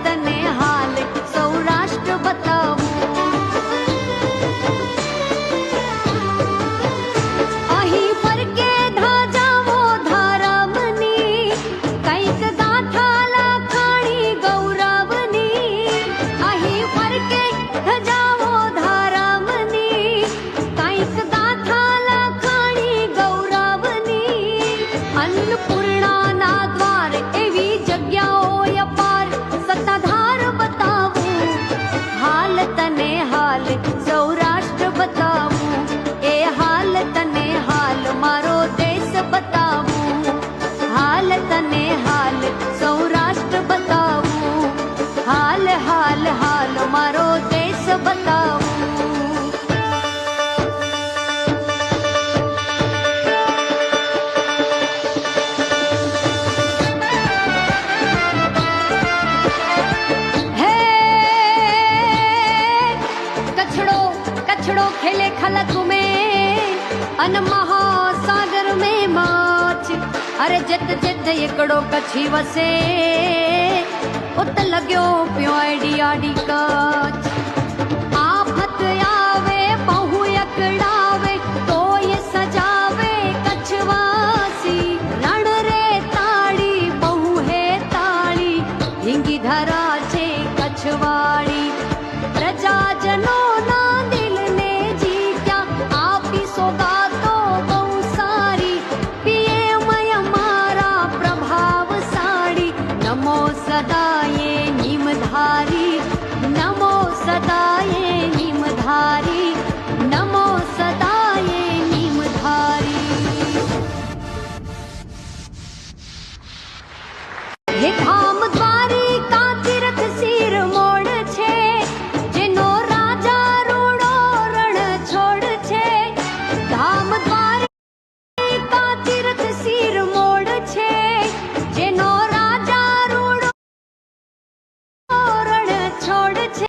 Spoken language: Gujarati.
તને હાલ સૌરાષ્ટ્ર બતાવું. અહીં ફરકે ધજાવો ધારામની, કઈક ગાથા લખાણી ગૌરવની. અહીં ફરકે ધજાવો ધારામની, કઈક ગાથા લખાણી ગૌરવની. અન્નપૂર્ણાના દ્વાર એવી જગ્યાઓ અપાર સત્તાધાર બતાવું. હાલ તને હાલ સૌરાષ્ટ્ર બતાવું. એ હાલ તને હાલ મારો દેશ બતાવું. હાલ તને હાલ સૌરાષ્ટ્ર બતાવું. હાલ હાલ હાલ મારો દેશ બતાવું. है कछड़ो कछड़ो खेले खलक में अन महासागर में माछ. अरे जित जित एकड़ो कछी वसे उत लग्यो प्यो आडी आडी कछ. आफत आवे बहु अकड़ावे तो ये सजावे कछवासी. रण रे ताड़ी बहु है ताड़ी ढींगी धरा छे कछवाड़ी. प्रजाजनो ना